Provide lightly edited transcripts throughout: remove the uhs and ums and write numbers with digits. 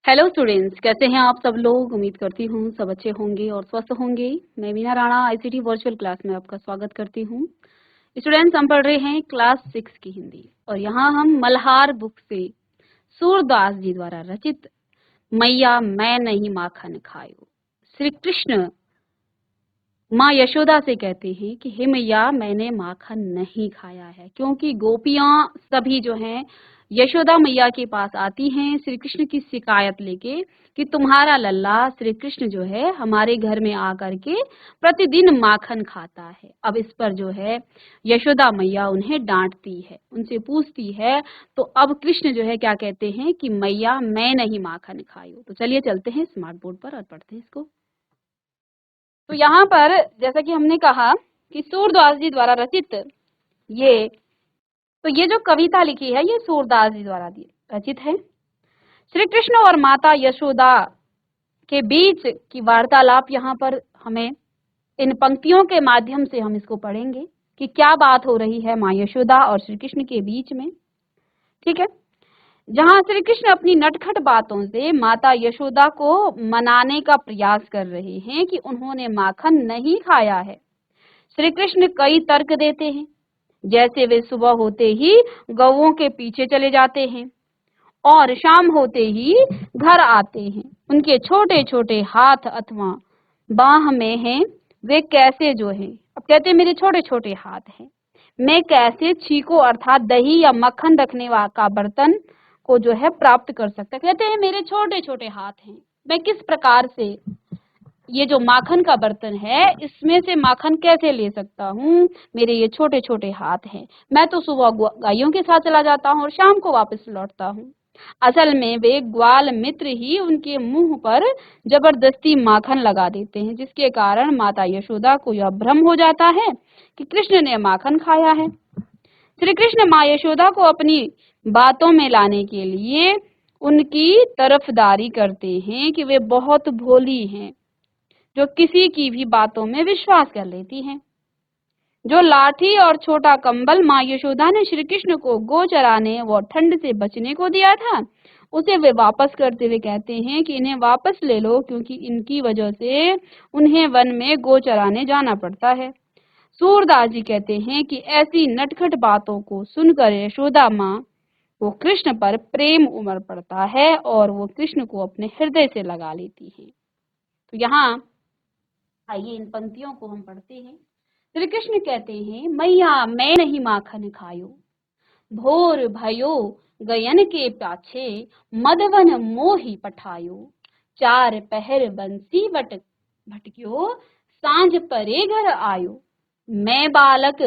Hello students, कैसे हैं आप सब लोग। उम्मीद करती हूँ सब अच्छे होंगे और स्वस्थ होंगे। मैं Meena Rana ICT virtual class में आपका स्वागत करती हूँ। स्टूडेंट्स, हम पढ़ रहे हैं क्लास 6 की हिंदी और यहाँ हम मल्हार बुक से सूरदास जी द्वारा रचित मैया मैं नहीं माखन खायो, श्री कृष्ण माँ यशोदा से कहते हैं कि हे मैया मैंने माखन नहीं खाया है, क्योंकि गोपियां सभी जो हैं यशोदा मैया के पास आती हैं श्री कृष्ण की शिकायत लेके कि तुम्हारा लल्ला श्री कृष्ण जो है हमारे घर में आकर के प्रतिदिन माखन खाता है। अब इस पर जो है यशोदा मैया उन्हें डांटती है, उनसे पूछती है। तो अब कृष्ण जो है क्या कहते हैं कि मैया मैं नहीं माखन खायो। तो चलिए चलते हैं स्मार्ट बोर्ड पर और पढ़ते हैं इसको। तो यहाँ पर जैसा कि हमने कहा कि सूरदास जी द्वारा रचित ये ये जो कविता लिखी है ये सूरदास जी द्वारा रचित है। श्री कृष्ण और माता यशोदा के बीच की वार्तालाप यहाँ पर हमें इन पंक्तियों के माध्यम से हम इसको पढ़ेंगे कि क्या बात हो रही है माँ यशोदा और श्री कृष्ण के बीच में। ठीक है, जहाँ श्री कृष्ण अपनी नटखट बातों से माता यशोदा को मनाने का प्रयास कर रहे हैं कि उन्होंने माखन नहीं खाया है। श्री कृष्ण कई तर्क देते हैं, जैसे वे सुबह होते ही गौओं के पीछे चले जाते हैं और शाम होते ही घर आते हैं। उनके छोटे छोटे हाथ अथवा बाह में हैं, वे कैसे जो हैं, अब कहते हैं मेरे छोटे छोटे हाथ हैं, मैं कैसे छीको अर्थात दही या मक्खन रखने का बर्तन को जो है प्राप्त कर सकता। कहते हैं मेरे छोटे छोटे हाथ हैं, मैं किस प्रकार से ये जो माखन का बर्तन है इसमें से माखन कैसे ले सकता हूँ। मेरे ये छोटे छोटे हाथ हैं, मैं तो सुबह गायों के साथ चला जाता हूँ और शाम को वापस लौटता हूँ। असल में वे ग्वाल मित्र ही उनके मुंह पर जबरदस्ती माखन लगा देते हैं, जिसके कारण माता यशोदा को यह भ्रम हो जाता है कि कृष्ण ने माखन खाया है। श्री कृष्ण माँ यशोदा को अपनी बातों में लाने के लिए उनकी तरफदारी करते हैं कि वे बहुत भोली हैं, जो किसी की भी बातों में विश्वास कर लेती हैं। जो लाठी और छोटा कंबल माँ यशोदा ने श्री कृष्ण को गो चराने व ठंड से बचने को दिया था, उसे वे वापस करते हुए कहते हैं कि इन्हें वापस ले लो, क्योंकि इनकी वजह से उन्हें वन में गो चराने जाना पड़ता है। सूरदास जी कहते हैं कि ऐसी नटखट बातों को सुनकर यशोदा माँ को कृष्ण पर प्रेम उमड़ पड़ता है और वो कृष्ण को अपने हृदय से लगा लेती है। तो यहाँ आइए इन पंक्तियों को हम पढ़ते हैं। श्री कृष्ण कहते हैं मैया मैं नहीं माखन खायो, भोर भयो गयन के पाछे मदवन मोही पठायो, चार पहर बंसी वट भटक्यो सांझ परे घर आयो, मैं बालक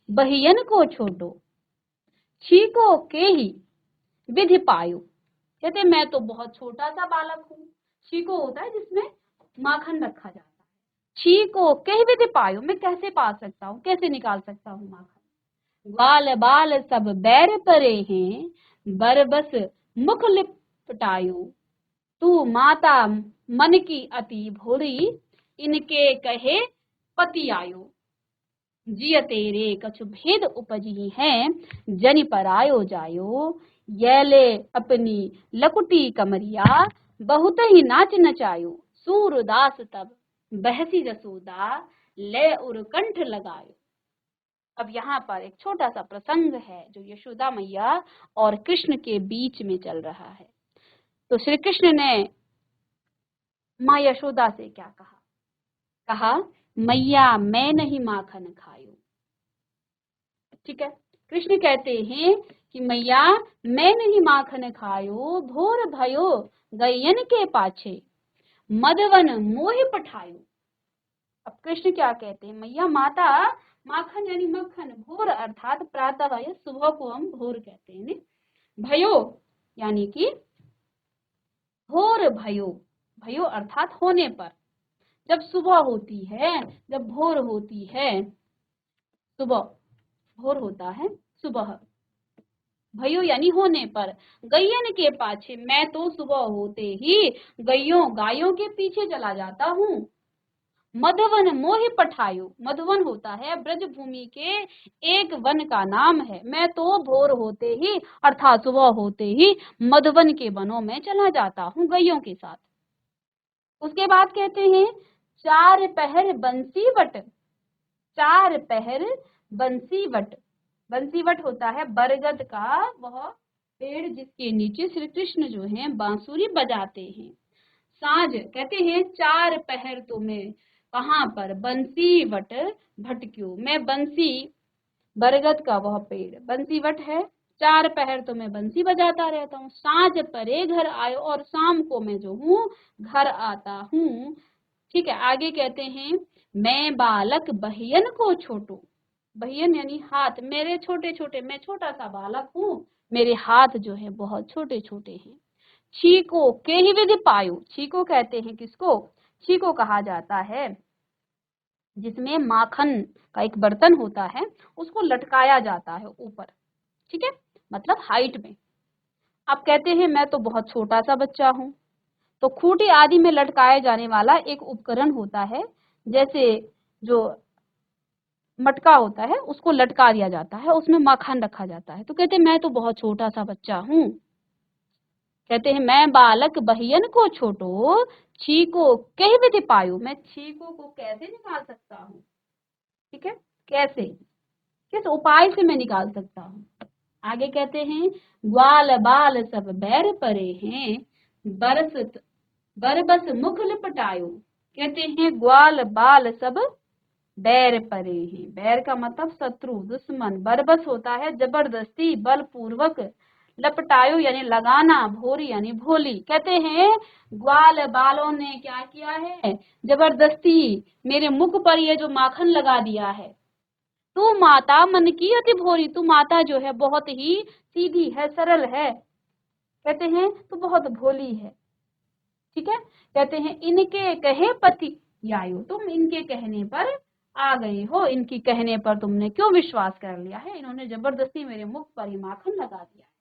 बहियन को छोटो छीको के ही विधि पायो। कहते मैं तो बहुत छोटा सा बालक हूँ। छीको होता है जिसमें माखन रखा जाता है। छी को कह विधि पायो, मैं कैसे पा सकता हूँ, कैसे निकाल सकता हूँ माखन। ग्वाल बाल सब बैर परे हैं, बरबस मुख लिपटायो, तू माता मन की अति भोरी, इनके कहे पति आयो, जिय तेरे कछु भेद उपजी है, जनि पर आयो जायो, येले अपनी लकुटी कमरिया, बहुत ही नाच नचायो, सूरदास तब बहसी जसोदा ले उर कंठ लगायो। अब यहाँ पर एक छोटा सा प्रसंग है जो यशोदा मैया और कृष्ण के बीच में चल रहा है। तो श्री कृष्ण ने माँ यशोदा से क्या कहा, कहा मैया मैं नहीं माखन खायो। ठीक है, कृष्ण कहते हैं कि मैया मैं नहीं माखन खायो, भोर भयो गयन के पाछे मदवन मोह पठायो। अब कृष्ण क्या कहते हैं, मैया माता माखन यानी मक्खन, भोर अर्थात प्रातः या सुबह को हम भोर कहते हैं। भयो यानी कि भोर भयो, भयो अर्थात होने पर, जब सुबह होती है, जब भोर होती है, सुबह भोर होता है सुबह, भयो यानी होने पर, गैयन के पाछे मैं तो सुबह होते ही गायों के पीछे चला जाता हूँ, मधुवन मोहि पठायो, मधुवन होता है ब्रजभूमि के एक वन का नाम है। मैं तो भोर होते ही अर्थात सुबह होते ही मधुवन के वनों में चला जाता हूँ गैयों के साथ। उसके बाद कहते हैं चार पहर बंसीवट, चार पहर बंसीवट, बंसीवट होता है बरगद का वह पेड़ जिसके नीचे श्री कृष्ण जो है बांसुरी बजाते हैं। साँझ कहते हैं चार पहर तो मैं कहाँ पर बंसीवट भटक्यूं, मैं बंसी बरगद का वह पेड़ बंसीवट है, चार पहर तो मैं बंसी बजाता रहता हूँ, साँझ परे घर आयो और शाम को मैं जो हूँ घर आता हूँ। ठीक है, आगे कहते हैं मैं बालक बहियन को छोटू, बहियन यानी हाथ, मेरे छोटे छोटे, मैं छोटा सा बालक हूँ, मेरे हाथ जो है बहुत छोटे छोटे हैं। छीको के ही विधि पायो, छीको कहते हैं किसको, छीको कहा जाता है जिसमें माखन का एक बर्तन होता है, उसको लटकाया जाता है ऊपर, ठीक है, मतलब हाइट में। अब कहते हैं मैं तो बहुत छोटा सा बच्चा हूँ, तो खूंटी आदि में लटकाए जाने वाला एक उपकरण होता है, जैसे जो मटका होता है उसको लटका दिया जाता है, उसमें माखन रखा जाता है। तो कहते हैं मैं तो बहुत छोटा सा बच्चा हूँ। कहते हैं मैं बालक बहियन को छोटो छीको कही विधि पायो, मैं छीको को कैसे निकाल सकता हूँ, ठीक है, कैसे, किस उपाय से मैं निकाल सकता हूँ। आगे कहते हैं ग्वाल बाल सब बैर परे हैं, बरसत बरबस मुख लिपटायो, कहते हैं ग्वाल बाल सब बैर परे हैं, बैर का मतलब शत्रु दुश्मन, बरबस होता है जबरदस्ती बलपूर्वक, लपटायो यानी लगाना, भोरी यानी भोली। कहते हैं ग्वाल बालों ने क्या किया है, जबरदस्ती मेरे मुख पर ये जो माखन लगा दिया है। तू माता मन की अति भोरी, तू माता जो है बहुत ही सीधी है, सरल है, कहते हैं तू बहुत भोली है, ठीक है। कहते हैं इनके कहे पति आयो, तुम इनके कहने पर आ गए हो, इनकी कहने पर तुमने क्यों विश्वास कर लिया है, इन्होंने जबरदस्ती मेरे मुख पर ही माखन लगा दिया है।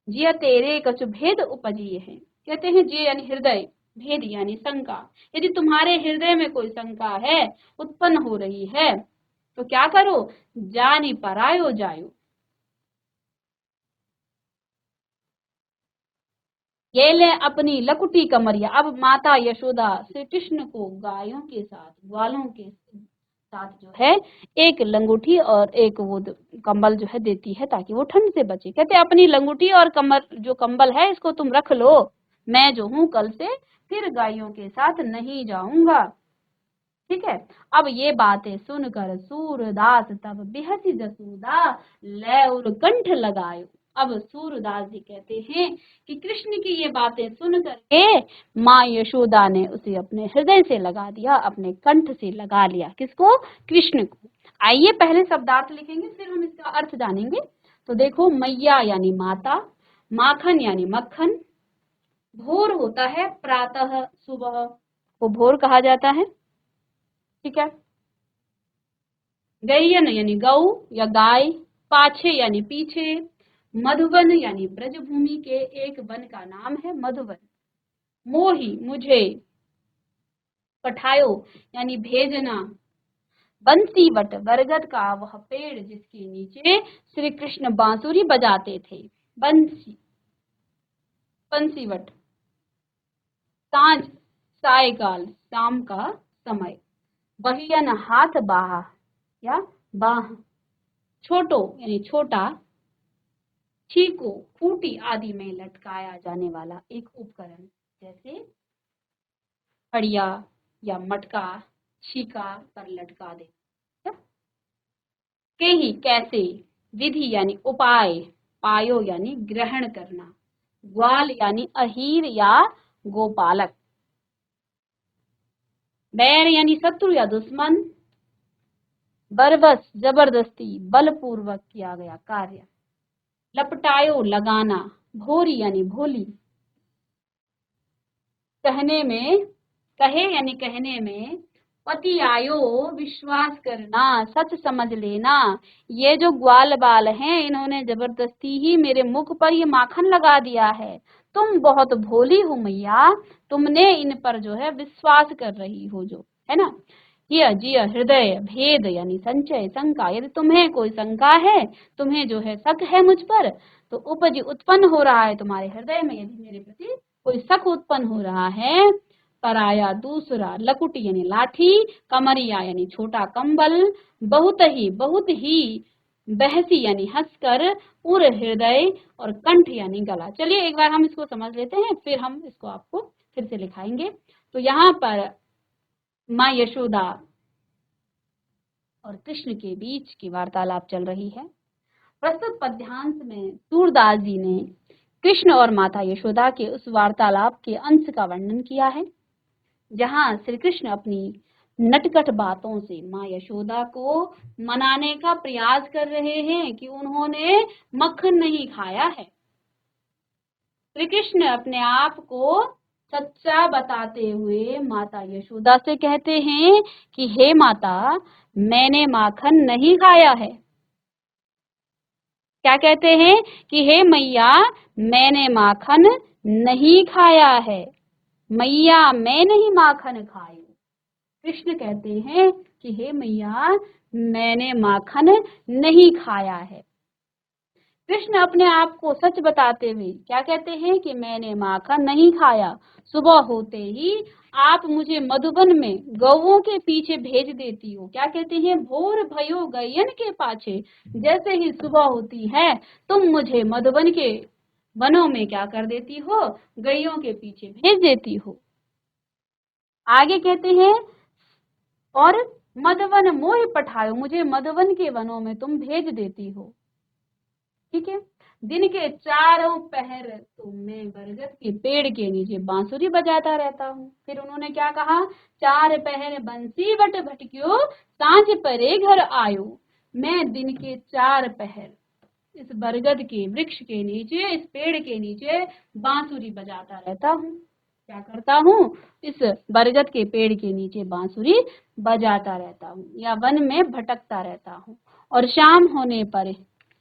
जिया तेरे कछु भेद उपजिए है, कहते हैं जे यानी हृदय, भेद यानी शंका, यदि तुम्हारे हृदय में कोई शंका है, उत्पन्न हो रही है, तो क्या करो, जानी परायो जायो, ये ले अपनी लकुटी कमरिया। अब माता यशोदा श्री कृष्ण को गायों के साथ, ग्वालों के साथ जो है एक लंगूठी और एक वो कंबल जो है देती है ताकि वो ठंड से बचे। कहते हैं अपनी लंगूठी और कमर जो कंबल है इसको तुम रख लो, मैं जो हूँ कल से फिर गायों के साथ नहीं जाऊंगा, ठीक है। अब ये बातें सुनकर सूरदास तब बेहसी जसूदा ले और कंठ लगायो। अब सूरदास जी कहते हैं कि कृष्ण की ये बातें सुन करके माँ यशोदा ने उसे अपने हृदय से लगा दिया, अपने कंठ से लगा लिया, किसको, कृष्ण को। आइए पहले शब्दार्थ लिखेंगे फिर हम इसका अर्थ जानेंगे। तो देखो मैया यानी माता, माखन यानी मक्खन, भोर होता है प्रातः सुबह को भोर कहा जाता है, ठीक है। गैयन यानी गौ या गाय, पाछे यानी पीछे, मधुवन यानी ब्रजभूमि के एक वन का नाम है मधुवन, मोही मुझे, पठायो यानी भेजना, बंसीवट बरगद का वह पेड़ जिसके नीचे श्री कृष्ण बांसुरी बजाते थे, बंसी बंसीवट, सांझ सायकाल शाम का समय, बहियन हाथ बाह या बाह, छोटो यानी छोटा, छीको खूंटी आदि में लटकाया जाने वाला एक उपकरण, जैसे फड़िया या मटका छीका पर लटका दे। के ही कैसे, विधि यानी उपाय, पायो यानी ग्रहण करना, ग्वाल यानी अहीर या गोपालक, बैर यानी शत्रु या दुश्मन, बरबस जबरदस्ती बलपूर्वक किया गया कार्य, लपटायो लगाना, भोरी यानी भोली, कहने में, कहे यानी कहने में, पति आयो विश्वास करना, सच समझ लेना, ये जो ग्वाल बाल हैं इन्होंने जबरदस्ती ही मेरे मुख पर ये माखन लगा दिया है, तुम बहुत भोली हो मैया, तुमने इन पर जो है विश्वास कर रही हो जो, है ना। यह जिय हृदय भेद यानी संचय शंका, यदि तुम्हें कोई शंका है, तुम्हें जो है शक है मुझ पर, तो उपज उत्पन्न हो रहा है तुम्हारे हृदय में, यदि मेरे प्रति कोई शक उत्पन्न हो रहा है। पराया दूसरा, लकुट यानी लाठी, कमरिया यानी छोटा कंबल, बहुत ही बहसी यानी हंसकर, उर हृदय और कंठ यानी गला। चलिए एक बार हम इसको समझ लेते हैं, फिर हम इसको आपको फिर से लिखाएंगे। तो यहाँ पर माँ यशोदा और कृष्ण के बीच की वार्तालाप चल रही है। प्रस्तुत पद्यांश में सूरदास जी ने कृष्ण और माता यशोदा के उस वार्तालाप के अंश का वर्णन किया है, जहां श्री कृष्ण अपनी नटखट बातों से माँ यशोदा को मनाने का प्रयास कर रहे हैं कि उन्होंने मक्खन नहीं खाया है। श्री कृष्ण अपने आप को सच्चा बताते हुए माता यशोदा से कहते हैं कि हे माता, मैंने माखन नहीं खाया है। क्या कहते हैं कि हे मैया, मैंने माखन नहीं खाया है। मैया मैं नहीं माखन खाई। कृष्ण कहते हैं कि हे मैया, मैंने माखन नहीं खाया है। कृष्ण अपने आप को सच बताते हुए क्या कहते हैं कि मैंने माखन नहीं खाया। सुबह होते ही आप मुझे मधुबन में गौओं के पीछे भेज देती हो। क्या कहते हैं, भोर भयो गैयन के पाछे। जैसे ही सुबह होती है तुम मुझे मधुबन के वनों में क्या कर देती हो, गैयों के पीछे भेज देती हो। आगे कहते हैं, और मधुवन मोह पठायो, मुझे मधुवन के वनों में तुम भेज देती हो। ठीक है। दिन के चारों पहर तो मैं बरगद के पेड़ के नीचे बांसुरी बजाता रहता हूँ। फिर उन्होंने क्या कहा, चार पहर बंसी बट भटक्यो, सांझ परे घर आयो। मैं दिन के चार पहर इस बरगद के वृक्ष के नीचे, इस पेड़ के नीचे बांसुरी बजाता रहता हूँ। क्या करता हूँ, इस बरगद के पेड़ के नीचे बांसुरी बजाता रहता हूँ या वन में भटकता रहता हूँ, और शाम होने पर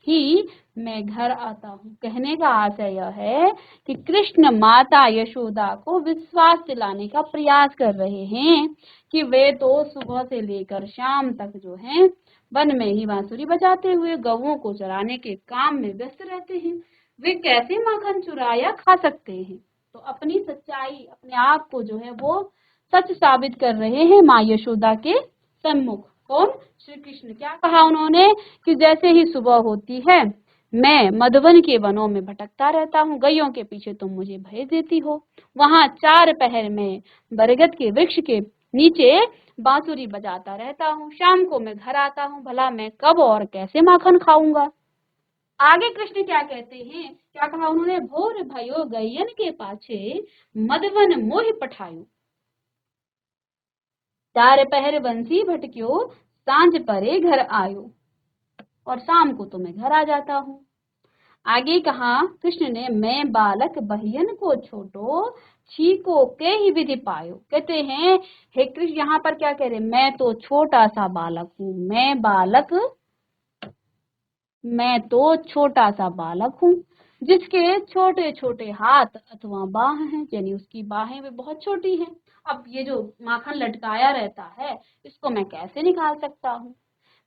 ही मैं घर आता हूँ। कहने का आशय यह है कि कृष्ण माता यशोदा को विश्वास दिलाने का प्रयास कर रहे हैं कि वे तो सुबह से लेकर शाम तक जो है वन में ही बांसुरी बजाते हुए गौओं को चराने के काम में व्यस्त रहते हैं। वे कैसे माखन चुराया खा सकते हैं। तो अपनी सच्चाई, अपने आप को जो है वो सच साबित कर रहे हैं माँ यशोदा के सम्मुख। कौन, श्री कृष्ण। क्या कहा उन्होंने कि जैसे ही सुबह होती है मैं मधुवन के वनों में भटकता रहता हूँ, गैयों के पीछे तुम मुझे भेज देती हो। वहां चार पहर में बरगद के वृक्ष के नीचे बांसुरी बजाता रहता हूँ। शाम को मैं घर आता हूँ, भला मैं कब और कैसे माखन खाऊंगा। आगे कृष्ण क्या कहते हैं, क्या कहा उन्होंने, भोर भयो गैयन के पाछे मधुवन मोह पठायो, चार पहर बंसी भटक्यो, सांझ परे घर आयो। और शाम को तो मैं घर आ जाता हूँ। आगे कहा कृष्ण ने, मैं बालक बहियन को छोटो, छीको के ही विधि पायो। कहते हैं हे कृष्ण, यहाँ पर क्या कह रहे, मैं तो छोटा सा बालक हूँ, मैं तो छोटा सा बालक हूँ जिसके छोटे छोटे हाथ अथवा बाह हैं, यानी उसकी बाहें वे बहुत छोटी हैं। अब ये जो माखन लटकाया रहता है इसको मैं कैसे निकाल सकता हूँ।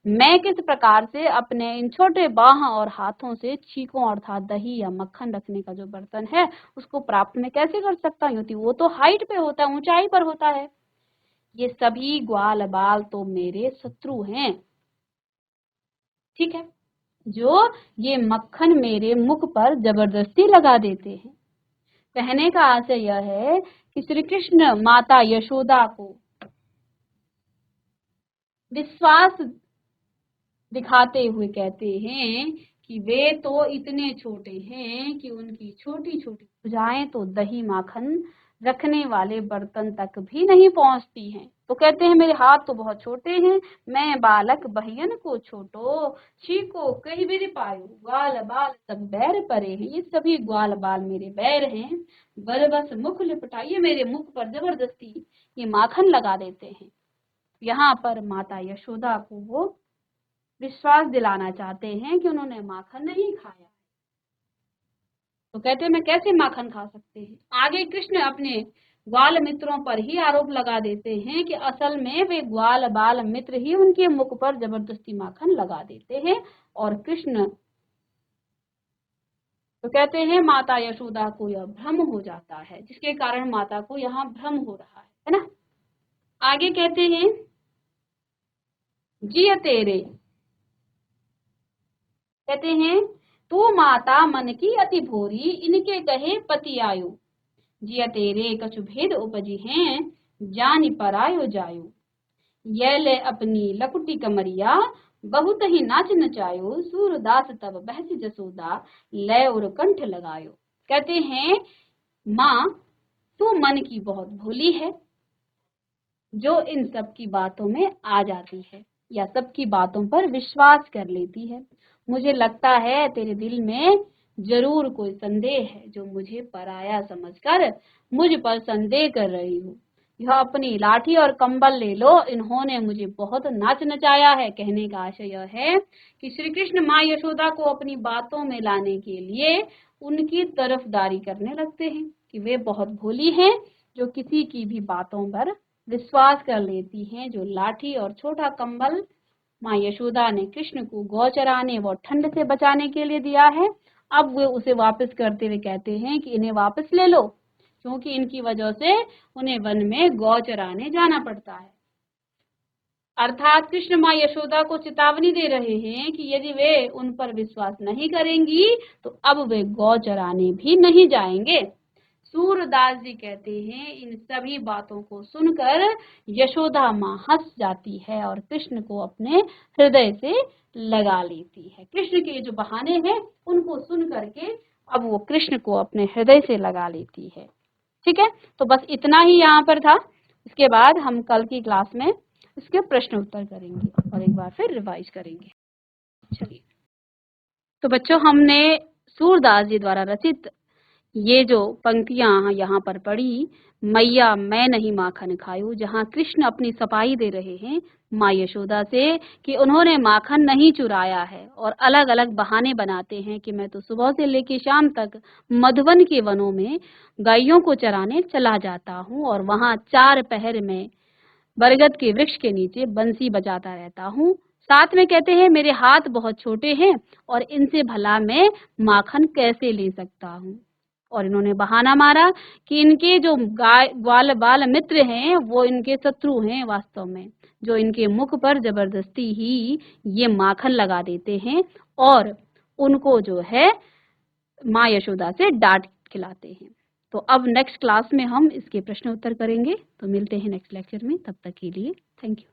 मैं किस प्रकार से अपने इन छोटे बाह और हाथों से छीकों अर्थात दही या मक्खन रखने का जो बर्तन है उसको प्राप्त मैं कैसे कर सकता हूँ, वो तो हाइट पे होता है, ऊंचाई पर होता है। ये सभी ग्वाल बाल तो मेरे शत्रु हैं। ठीक है, जो ये मक्खन मेरे मुख पर जबरदस्ती लगा देते हैं। कहने का आशय यह है कि श्री कृष्ण माता यशोदा को विश्वास दिखाते हुए कहते हैं कि वे तो इतने छोटे हैं कि उनकी छोटी छोटी भुजाएं तो दही माखन रखने वाले बर्तन तक भी नहीं पहुंचती हैं। तो कहते हैं मेरे हाथ तो बहुत छोटे हैं, मैं बालक बहियन को छोटो, छीको कहीं भी पायो, ग्वाल बाल सब बैर परे हैं। ये सभी ग्वाल बाल मेरे बैर हैं। बरबस मुख लिपटाइए, मेरे मुख पर जबरदस्ती ये माखन लगा देते हैं। यहाँ पर माता यशोदा को वो विश्वास दिलाना चाहते हैं कि उन्होंने माखन नहीं खाया। तो कहते हैं मैं कैसे माखन खा सकते हैं। आगे कृष्ण अपने ग्वाल मित्रों पर ही आरोप लगा देते हैं कि असल में वे ग्वाल बाल मित्र ही उनके मुख पर जबरदस्ती माखन लगा देते हैं। और कृष्ण तो कहते हैं माता यशोदा को यह भ्रम हो जाता है, जिसके कारण माता को यहाँ भ्रम हो रहा है ना। आगे कहते हैं जिय तेरे, कहते हैं तू माता मन की अति भोरी, इनके कहे पति आयु। जिय तेरे कछु भेद उपजी हैं, जानि परायो जायु। ये ले अपनी लकुटी कमरिया, बहुत ही नाच नचायो। सूरदास तब बहसी जसोदा, ले और कंठ लगायो। कहते हैं माँ तू मन की बहुत भोली है, जो इन सब की बातों में आ जाती है या सबकी बातों पर विश्वास कर लेती है। मुझे लगता है तेरे दिल में जरूर कोई संदेह है, जो मुझे पराया समझकर मुझ पर संदेह कर रही हो। यह अपनी लाठी और कंबल ले लो, इन्होंने मुझे बहुत नाच नचाया है। कहने का आशय यह है कि श्री कृष्ण माँ यशोदा को अपनी बातों में लाने के लिए उनकी तरफदारी करने लगते हैं कि वे बहुत भोली हैं, जो किसी की भी बातों पर विश्वास कर लेती हैं। जो लाठी और छोटा कंबल माँ यशोदा ने कृष्ण को गौ चराने व ठंड से बचाने के लिए दिया है, अब वे उसे वापस करते हुए कहते हैं कि इन्हें वापस ले लो, क्योंकि इनकी वजह से उन्हें वन में गौ चराने जाना पड़ता है। अर्थात कृष्ण माँ यशोदा को चेतावनी दे रहे हैं कि यदि वे उन पर विश्वास नहीं करेंगी तो अब वे गौ चराने भी नहीं जाएंगे। सूरदास जी कहते हैं इन सभी बातों को सुनकर यशोदा माँ हंस जाती है और कृष्ण को अपने हृदय से लगा लेती है। कृष्ण के जो बहाने हैं उनको सुन करके अब वो कृष्ण को अपने हृदय से लगा लेती है। ठीक है, तो बस इतना ही यहाँ पर था। इसके बाद हम कल की क्लास में इसके प्रश्न उत्तर करेंगे और एक बार फिर रिवाइज करेंगे। चलिए, तो बच्चों हमने सूरदास जी द्वारा रचित ये जो पंक्तियां यहाँ पर पढ़ी, मैया मैं नहीं माखन खायूं, जहाँ कृष्ण अपनी सफाई दे रहे हैं माँ यशोदा से कि उन्होंने माखन नहीं चुराया है और अलग अलग बहाने बनाते हैं कि मैं तो सुबह से लेकर शाम तक मधुवन के वनों में गायों को चराने चला जाता हूँ और वहाँ 4 पहर में बरगद के वृक्ष के नीचे बंसी बजाता रहता हूँ। साथ में कहते हैं मेरे हाथ बहुत छोटे हैं और इनसे भला मैं माखन कैसे ले सकता हूँ। और इन्होंने बहाना मारा कि इनके जो ग्वाल बाल मित्र हैं वो इनके शत्रु हैं वास्तव में, जो इनके मुख पर जबरदस्ती ही ये माखन लगा देते हैं और उनको जो है माँ यशोदा से डांट खिलाते हैं। तो अब नेक्स्ट क्लास में हम इसके प्रश्न उत्तर करेंगे। तो मिलते हैं नेक्स्ट लेक्चर में, तब तक के लिए थैंक यू।